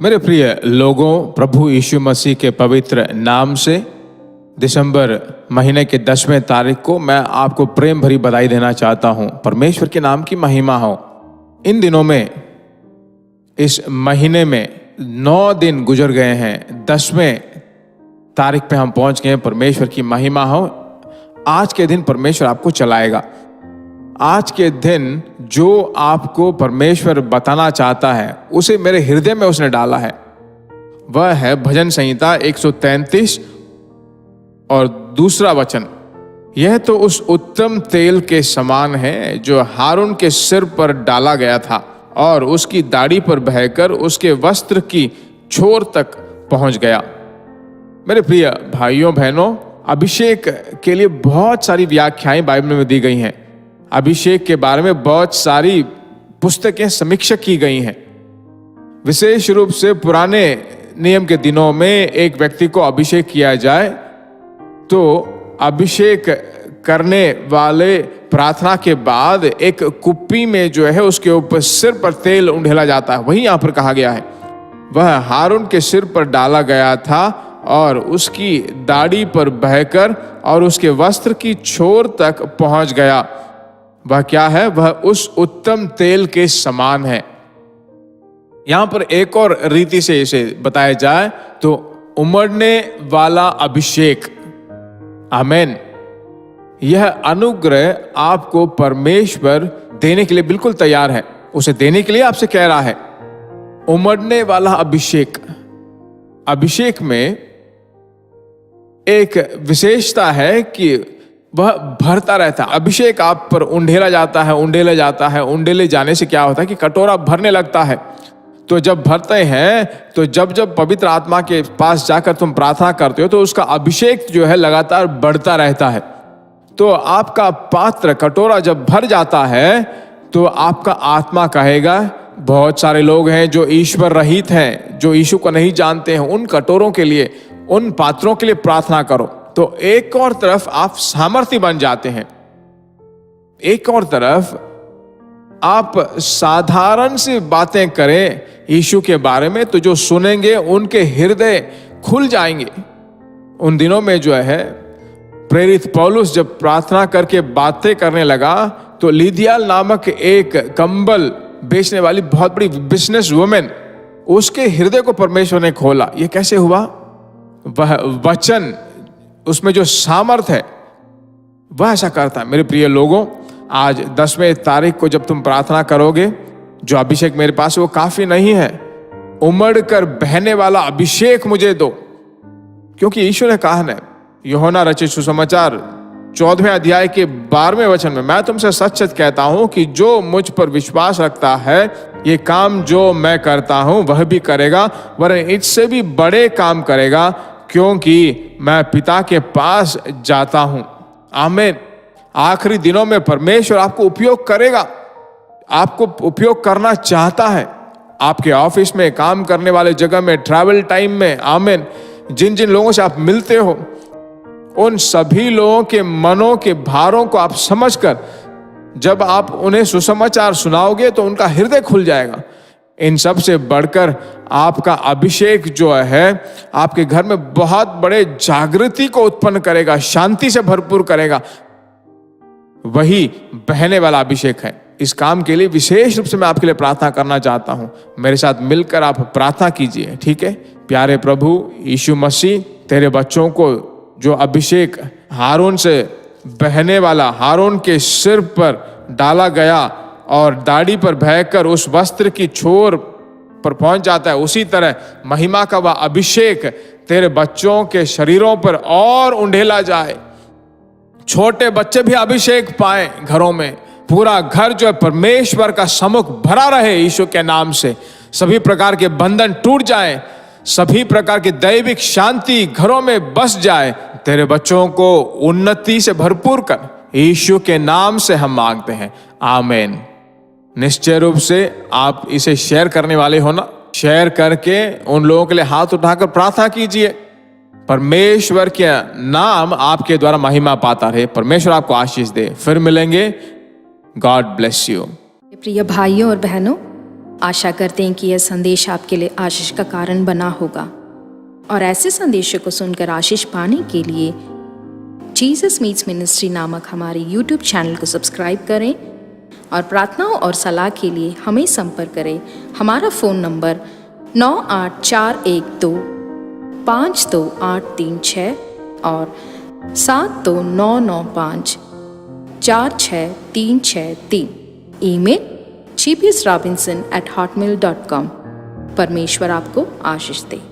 मेरे प्रिय लोगों, प्रभु यीशु मसीह के पवित्र नाम से दिसंबर महीने के 10वें तारीख को मैं आपको प्रेम भरी बधाई देना चाहता हूं। परमेश्वर के नाम की महिमा हो। इन दिनों में, इस महीने में 9 दिन गुजर गए हैं, 10वें तारीख पे हम पहुंच गए हैं। परमेश्वर की महिमा हो। आज के दिन परमेश्वर आपको चलाएगा। आज के दिन जो आपको परमेश्वर बताना चाहता है उसे मेरे हृदय में उसने डाला है। वह है भजन संहिता 133 और दूसरा वचन। यह तो उस उत्तम तेल के समान है जो हारून के सिर पर डाला गया था और उसकी दाढ़ी पर बहकर उसके वस्त्र की छोर तक पहुंच गया। मेरे प्रिय भाइयों बहनों, अभिषेक के लिए बहुत सारी व्याख्याएं बाइबल में दी गई हैं। अभिषेक के बारे में बहुत सारी पुस्तकें समीक्षा की गई हैं। विशेष रूप से पुराने नियम के दिनों में एक व्यक्ति को अभिषेक किया जाए तो अभिषेक करने वाले प्रार्थना के बाद एक कुप्पी में जो है उसके ऊपर सिर पर तेल उंडेला जाता है। वही यहां पर कहा गया है, वह हारून के सिर पर डाला गया था और उसकी दाढ़ी पर बहकर और उसके वस्त्र की छोर तक पहुंच गया। वह क्या है? वह उस उत्तम तेल के समान है। यहां पर एक और रीति से इसे बताया जाए तो उमड़ने वाला अभिषेक। आमीन। यह अनुग्रह आपको परमेश्वर देने के लिए बिल्कुल तैयार है। उसे देने के लिए आपसे कह रहा है। उमड़ने वाला अभिषेक। अभिषेक में एक विशेषता है कि वह भरता रहता है। अभिषेक आप पर उंडेला जाता है, उंडेला जाता है। उंडेले जाने से क्या होता है कि कटोरा भरने लगता है। तो जब भरते हैं तो जब जब पवित्र आत्मा के पास जाकर तुम प्रार्थना करते हो तो उसका अभिषेक जो है लगातार बढ़ता रहता है। तो आपका पात्र, कटोरा जब भर जाता है तो आपका आत्मा कहेगा, बहुत सारे लोग हैं जो ईश्वर रहित हैं, जो यीशु को नहीं जानते हैं, उन कटोरों के लिए, उन पात्रों के लिए प्रार्थना करो। तो एक और तरफ आप सामर्थ्य बन जाते हैं, एक और तरफ आप साधारण सी बातें करें यीशु के बारे में तो जो सुनेंगे उनके हृदय खुल जाएंगे। उन दिनों में जो है प्रेरित पौलुस जब प्रार्थना करके बातें करने लगा तो लीदियाल नामक एक कंबल बेचने वाली बहुत बड़ी बिजनेस वुमेन, उसके हृदय को परमेश्वर ने खोला। यह कैसे हुआ? वह वचन, उसमें जो सामर्थ है वह ऐसा करता है। मेरे प्रिय लोगों, आज 10वें तारीख को जब तुम प्रार्थना करोगे, जो अभिषेक मेरे पास है वो काफी नहीं है, उमड़ कर बहने वाला अभिषेक मुझे दो। क्योंकि यीशु ने कहा है, यूहन्ना रचित सुसमाचार 14वें अध्याय के 12वें वचन में, मैं तुमसे सच सच कहता हूं कि जो मुझ पर विश्वास रखता है ये काम जो मैं करता हूं वह भी करेगा, वरन इससे भी बड़े काम करेगा, क्योंकि मैं पिता के पास जाता हूं। आमीन। आखिरी दिनों में परमेश्वर आपको उपयोग करेगा, आपको उपयोग करना चाहता है। आपके ऑफिस में, काम करने वाले जगह में, ट्रैवल टाइम में, आमीन, जिन जिन लोगों से आप मिलते हो उन सभी लोगों के मनों के भारों को आप समझकर जब आप उन्हें सुसमाचार सुनाओगे तो उनका हृदय खुल जाएगा। इन सब से बढ़कर आपका अभिषेक जो है आपके घर में बहुत बड़े जागृति को उत्पन्न करेगा, शांति से भरपूर करेगा। वही बहने वाला अभिषेक है। इस काम के लिए विशेष रूप से मैं आपके लिए प्रार्थना करना चाहता हूं। मेरे साथ मिलकर आप प्रार्थना कीजिए, ठीक है? प्यारे प्रभु यीशु मसीह, तेरे बच्चों को जो अभिषेक हारून से बहने वाला, हारून के सिर पर डाला गया और दाढ़ी पर बहकर उस वस्त्र की छोर पर पहुंच जाता है, उसी तरह महिमा का वह अभिषेक तेरे बच्चों के शरीरों पर और उंडेला जाए। छोटे बच्चे भी अभिषेक पाए घरों में। पूरा घर जो है परमेश्वर का सम्मुख भरा रहे यीशु के नाम से। सभी प्रकार के बंधन टूट जाए, सभी प्रकार की दैविक शांति घरों में बस जाए। तेरे बच्चों को उन्नति से भरपूर कर, यीशु के नाम से हम मांगते हैं। आमीन। निश्चय रूप से आप इसे शेयर करने वाले हो ना? शेयर करके उन लोगों के लिए हाथ उठाकर प्रार्थना कीजिए। परमेश्वर के नाम आपके द्वारा महिमा पाता रहे। परमेश्वर आपको आशीष दे। फिर मिलेंगे। God bless you. प्रिय भाइयों और बहनों, आशा करते हैं कि यह संदेश आपके लिए आशीष का कारण बना होगा और ऐसे संदेशों को सुनकर आशीष पाने के लिए जीसस मीट्स मिनिस्ट्री नामक हमारे YouTube चैनल को सब्सक्राइब करें और प्रार्थनाओं और सलाह के लिए हमें संपर्क करें। हमारा फ़ोन नंबर 9841252836 और 7299546363। Email gbsrobinson@hotmail.com। परमेश्वर आपको आशीष दे।